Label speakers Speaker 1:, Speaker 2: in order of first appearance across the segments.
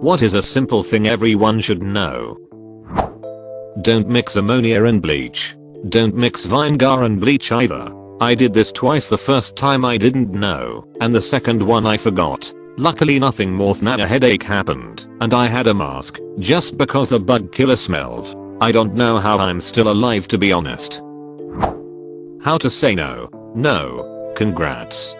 Speaker 1: What is a simple thing everyone should know? Don't mix ammonia and bleach. Don't mix vinegar and bleach either. I did this twice. The first time I didn't know, and the second one I forgot. Luckily nothing more than a headache happened, and I had a mask, just because a bug killer smelled. I don't know how I'm still alive, to be honest. How to say no? No. Congrats.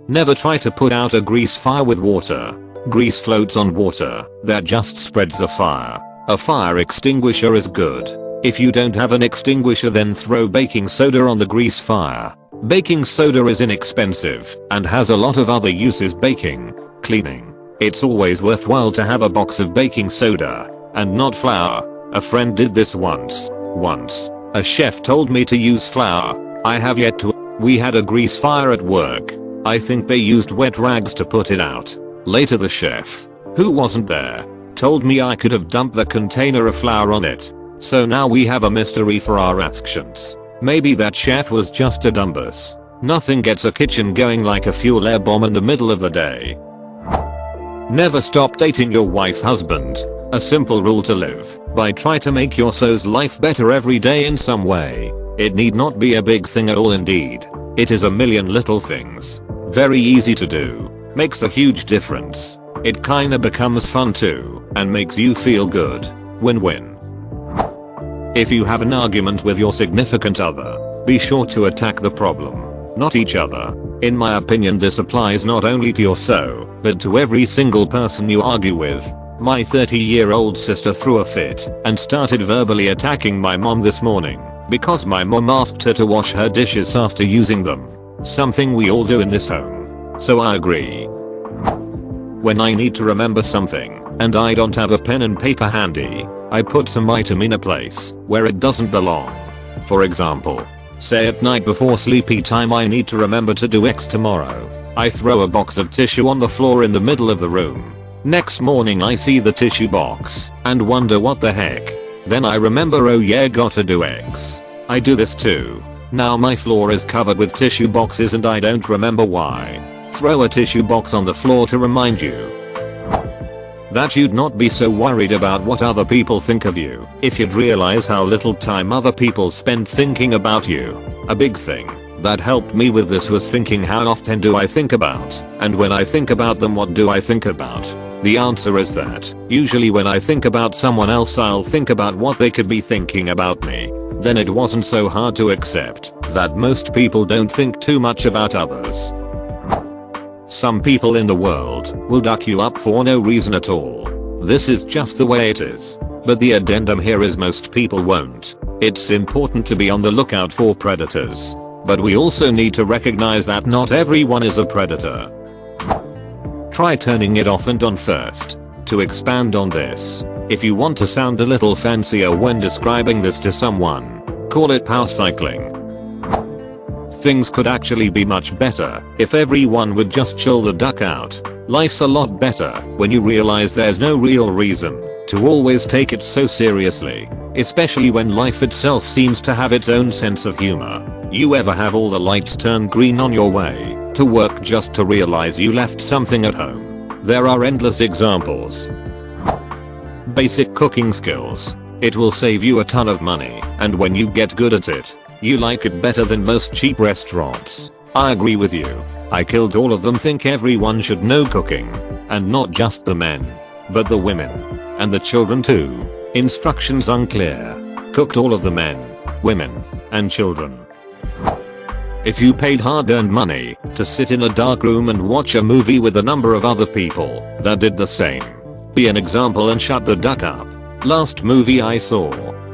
Speaker 1: Never try to put out a grease fire with water. Grease floats on water, that just spreads a fire. A fire extinguisher is good. If you don't have an extinguisher, then throw baking soda on the grease fire. Baking soda is inexpensive and has a lot of other uses: baking, cleaning. It's always worthwhile to have a box of baking soda and not flour. A friend did this once. A chef told me to use flour. I have yet to. We had a grease fire at work. I think they used wet rags to put it out. Later the chef, who wasn't there, told me I could have dumped the container of flour on it. So now we have a mystery for our actions. Maybe that chef was just a dumbass. Nothing gets a kitchen going like a fuel air bomb in the middle of the day. Never stop dating your wife, husband. A simple rule to live by: try to make your so's life better every day in some way. It need not be a big thing at all. Indeed, it is a million little things. Very easy to do. Makes a huge difference. It kinda becomes fun too, and makes you feel good. Win-win. If you have an argument with your significant other, be sure to attack the problem, not each other. In my opinion, this applies not only to your so, but to every single person you argue with. My 30-year-old sister threw a fit and started verbally attacking my mom this morning because my mom asked her to wash her dishes after using them. Something we all do in this home. So I agree. When I need to remember something and I don't have a pen and paper handy, I put some item in a place where it doesn't belong. For example, say at night before sleepy time I need to remember to do X tomorrow. I throw a box of tissue on the floor in the middle of the room. Next morning I see the tissue box and wonder what the heck. Then I remember, oh yeah, gotta do X. I do this too. Now my floor is covered with tissue boxes and I don't remember why. Throw a tissue box on the floor to remind you that you'd not be so worried about what other people think of you if you'd realize how little time other people spend thinking about you. A big thing that helped me with this was thinking, how often do I think about, and when I think about them, what do I think about? The answer is that usually when I think about someone else, I'll think about what they could be thinking about me. Then it wasn't so hard to accept that most people don't think too much about others. Some people in the world will duck you up for no reason at all. This is just the way it is. But the addendum here is most people won't. It's important to be on the lookout for predators. But we also need to recognize that not everyone is a predator. Try turning it off and on first. To expand on this, if you want to sound a little fancier when describing this to someone, call it power cycling. Things could actually be much better if everyone would just chill the duck out. Life's a lot better when you realize there's no real reason to always take it so seriously, especially when life itself seems to have its own sense of humor. You ever have all the lights turn green on your way to work just to realize you left something at home? There are endless examples. Basic cooking skills. It will save you a ton of money, and when you get good at it, you like it better than most cheap restaurants. I agree with you. I killed all of them. Think everyone should know cooking, and not just the men, but the women and the children too. Instructions unclear. Cooked all of the men, women, and children. If you paid hard-earned money to sit in a dark room and watch a movie with a number of other people that did the same, be an example and shut the duck up. Last movie I saw,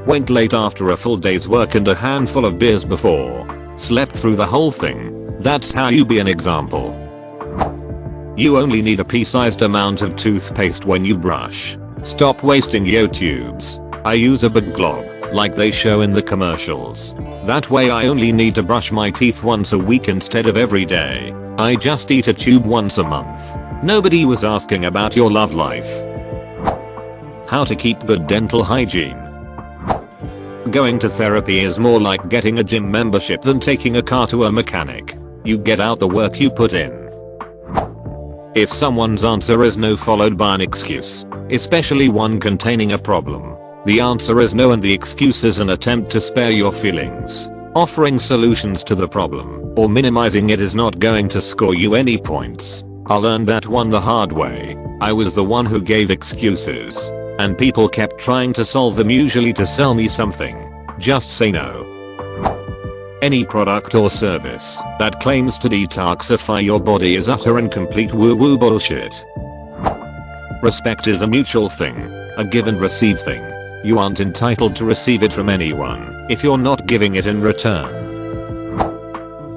Speaker 1: went late after a full day's work and a handful of beers before. Slept through the whole thing. That's how you be an example. You only need a pea-sized amount of toothpaste when you brush. Stop wasting yo tubes. I use a big glob, like they show in the commercials. That way I only need to brush my teeth once a week instead of every day. I just eat a tube once a month. Nobody was asking about your love life. How to keep good dental hygiene. Going to therapy is more like getting a gym membership than taking a car to a mechanic. You get out the work you put in. If someone's answer is no followed by an excuse, especially one containing a problem, the answer is no and the excuse is an attempt to spare your feelings. Offering solutions to the problem or minimizing it is not going to score you any points. I learned that one the hard way. I was the one who gave excuses, and people kept trying to solve them, usually to sell me something. Just say no. Any product or service that claims to detoxify your body is utter and complete woo-woo bullshit. Respect is a mutual thing, a give and receive thing. You aren't entitled to receive it from anyone if you're not giving it in return.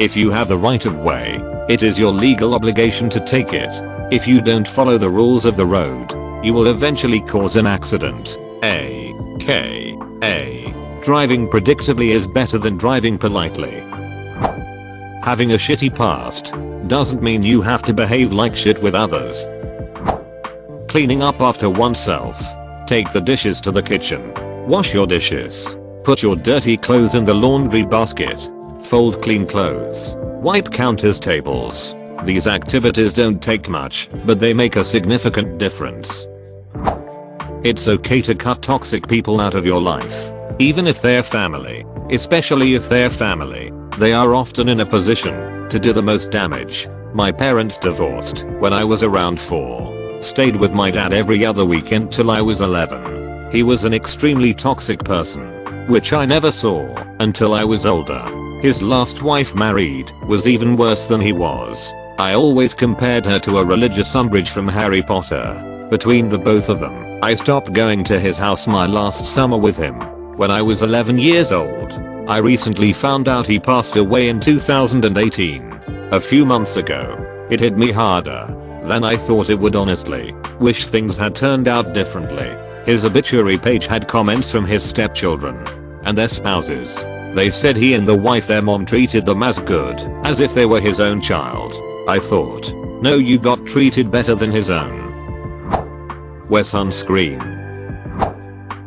Speaker 1: If you have the right of way, it is your legal obligation to take it. If you don't follow the rules of the road, you will eventually cause an accident. AKA. Driving predictably is better than driving politely. Having a shitty past doesn't mean you have to behave like shit with others. Cleaning up after oneself. Take the dishes to the kitchen. Wash your dishes. Put your dirty clothes in the laundry basket. Fold clean clothes. Wipe counters, tables. These activities don't take much, but they make a significant difference. It's okay to cut toxic people out of your life. Even if they're family. Especially if they're family. They are often in a position to do the most damage. My parents divorced when I was around 4. Stayed with my dad every other weekend till I was 11. He was an extremely toxic person, which I never saw until I was older. His last wife, married, was even worse than he was. I always compared her to a religious Umbridge from Harry Potter. Between the both of them, I stopped going to his house my last summer with him. When I was 11 years old, I recently found out he passed away in 2018. A few months ago, it hit me harder than I thought it would, honestly. Wish things had turned out differently. His obituary page had comments from his stepchildren and their spouses. They said he and the wife, their mom, treated them as good as if they were his own child. I thought, no, you got treated better than his own. Wear sunscreen.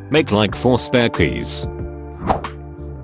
Speaker 1: Make like 4 spare keys.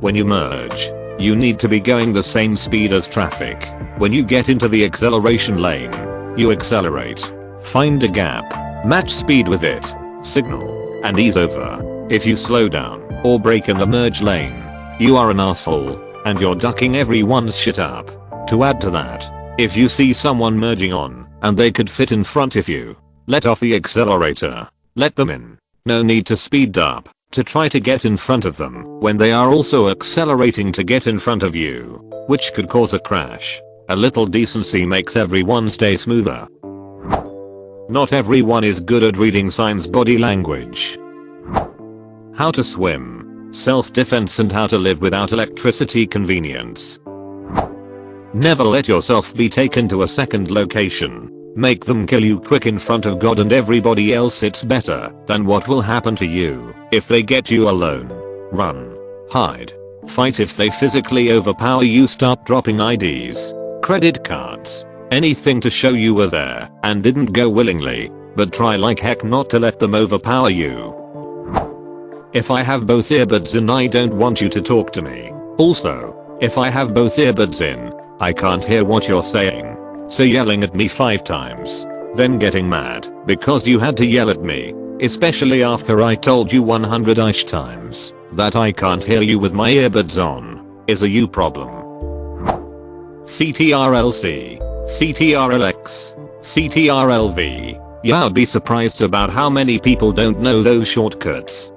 Speaker 1: When you merge, you need to be going the same speed as traffic. When you get into the acceleration lane, you accelerate. Find a gap, match speed with it, signal, and ease over. If you slow down or brake in the merge lane, you are an asshole, and you're ducking everyone's shit up. To add to that, if you see someone merging on, and they could fit in front of you, let off the accelerator. Let them in. No need to speed up to try to get in front of them when they are also accelerating to get in front of you, which could cause a crash. A little decency makes everyone's day smoother. Not everyone is good at reading signs, body language. How to swim, self-defense, and how to live without electricity convenience. Never let yourself be taken to a second location. Make them kill you quick in front of God and everybody else. It's better than what will happen to you if they get you alone. Run. Hide. Fight if they physically overpower you. Start dropping IDs, credit cards, anything to show you were there and didn't go willingly, but try like heck not to let them overpower you. If I have both earbuds in, I don't want you to talk to me. Also, if I have both earbuds in, I can't hear what you're saying. So yelling at me 5 times, then getting mad because you had to yell at me, especially after I told you 100-ish times that I can't hear you with my earbuds on, is a you problem. CTRLC, CTRLX, CTRLV. Yeah, I'd be surprised about how many people don't know those shortcuts.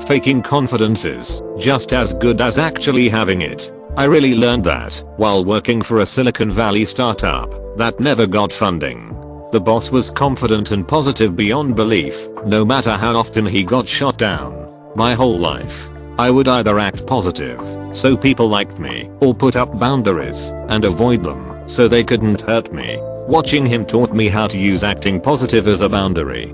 Speaker 1: Faking confidence is just as good as actually having it. I really learned that while working for a Silicon Valley startup that never got funding. The boss was confident and positive beyond belief, no matter how often he got shot down. My whole life, I would either act positive, so people liked me, or put up boundaries and avoid them, so they couldn't hurt me. Watching him taught me how to use acting positive as a boundary.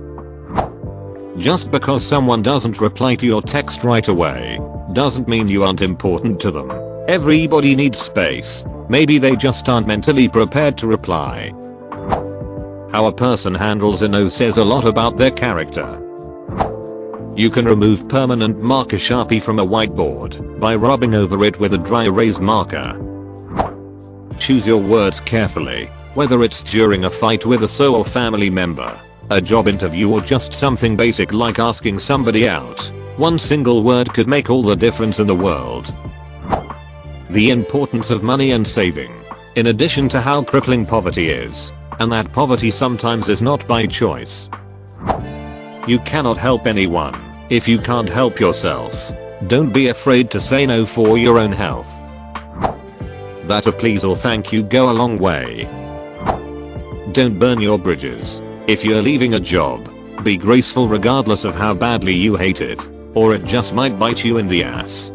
Speaker 1: Just because someone doesn't reply to your text right away, doesn't mean you aren't important to them. Everybody needs space. Maybe they just aren't mentally prepared to reply. How a person handles a no says a lot about their character. You can remove permanent marker Sharpie from a whiteboard by rubbing over it with a dry erase marker. Choose your words carefully. Whether it's during a fight with a so or family member, a job interview, or just something basic like asking somebody out, one single word could make all the difference in the world. The importance of money and saving. In addition to how crippling poverty is, and that poverty sometimes is not by choice. You cannot help anyone if you can't help yourself. Don't be afraid to say no for your own health. That a please or thank you go a long way. Don't burn your bridges. If you're leaving a job, be graceful regardless of how badly you hate it, or it just might bite you in the ass.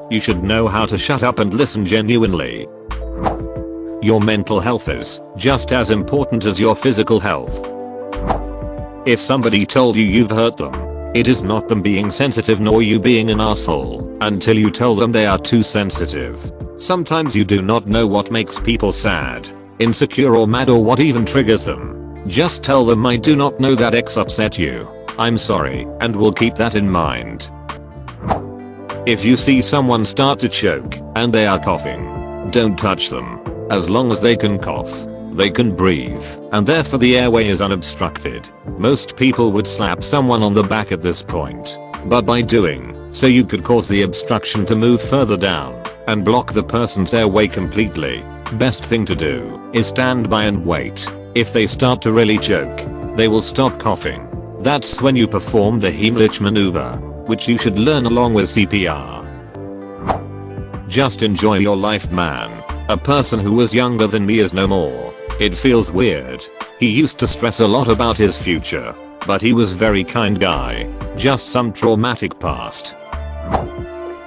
Speaker 1: You should know how to shut up and listen genuinely. Your mental health is just as important as your physical health. If somebody told you you've hurt them, it is not them being sensitive nor you being an asshole until you tell them they are too sensitive. Sometimes you do not know what makes people sad, insecure or mad, or what even triggers them. Just tell them, I do not know that X upset you. I'm sorry, and we'll keep that in mind. If you see someone start to choke and they are coughing, don't touch them. As long as they can cough, they can breathe, and therefore the airway is unobstructed. Most people would slap someone on the back at this point, but by doing so you could cause the obstruction to move further down and block the person's airway completely. Best thing to do is stand by and wait. If they start to really choke, they will stop coughing. That's when you perform the Heimlich maneuver, which you should learn along with CPR. Just enjoy your life, man. A person who was younger than me is no more. It feels weird. He used to stress a lot about his future, but he was very kind guy. Just some traumatic past.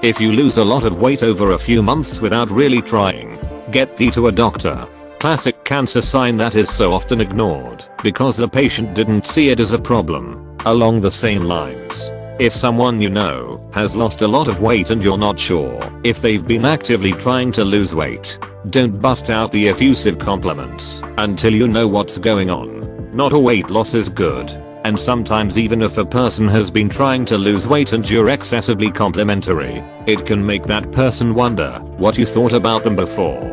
Speaker 1: If you lose a lot of weight over a few months without really trying, get thee to a doctor. Classic cancer sign that is so often ignored because the patient didn't see it as a problem. Along the same lines, if someone you know has lost a lot of weight and you're not sure if they've been actively trying to lose weight, don't bust out the effusive compliments until you know what's going on. Not all weight loss is good, and sometimes even if a person has been trying to lose weight and you're excessively complimentary, it can make that person wonder what you thought about them before.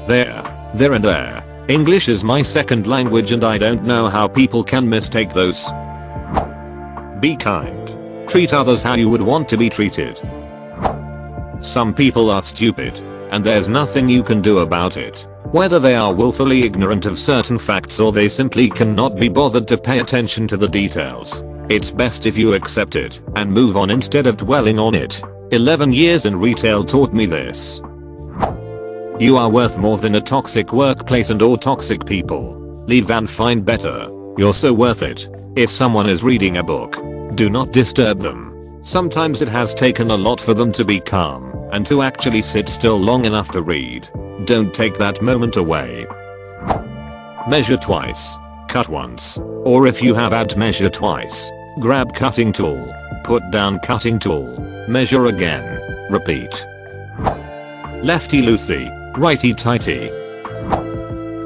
Speaker 1: There and there. English is my second language and I don't know how people can mistake those. Be kind. Treat others how you would want to be treated. Some people are stupid, and there's nothing you can do about it. Whether they are willfully ignorant of certain facts or they simply cannot be bothered to pay attention to the details. It's best if you accept it and move on instead of dwelling on it. 11 years in retail taught me this. You are worth more than a toxic workplace and or toxic people. Leave and find better. You're so worth it. If someone is reading a book, do not disturb them. Sometimes it has taken a lot for them to be calm and to actually sit still long enough to read. Don't take that moment away. Measure twice, cut once, or if you have had to measure twice, grab cutting tool, put down cutting tool, measure again, repeat. Lefty loosey, righty tighty.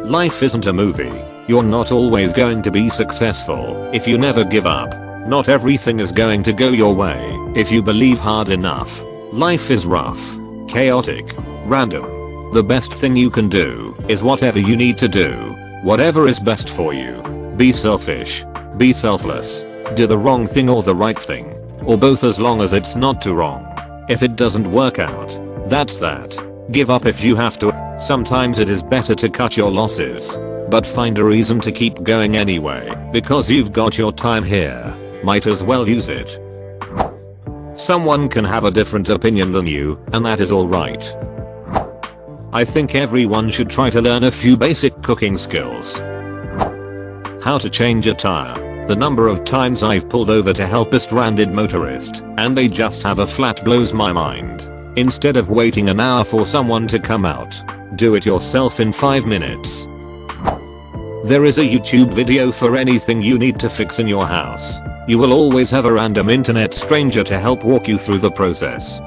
Speaker 1: Life isn't a movie. You're not always going to be successful if you never give up. Not everything is going to go your way if you believe hard enough. Life is rough, chaotic, random. The best thing you can do is whatever you need to do. Whatever is best for you. Be selfish. Be selfless. Do the wrong thing or the right thing. Or both, as long as it's not too wrong. If it doesn't work out, that's that. Give up if you have to. Sometimes it is better to cut your losses, but find a reason to keep going anyway, because you've got your time here. Might as well use it. Someone can have a different opinion than you, and that is alright. I think everyone should try to learn a few basic cooking skills. How to change a tire. The number of times I've pulled over to help a stranded motorist, and they just have a flat blows my mind. Instead of waiting an hour for someone to come out, do it yourself in 5 minutes. There is a YouTube video for anything you need to fix in your house. You will always have a random internet stranger to help walk you through the process.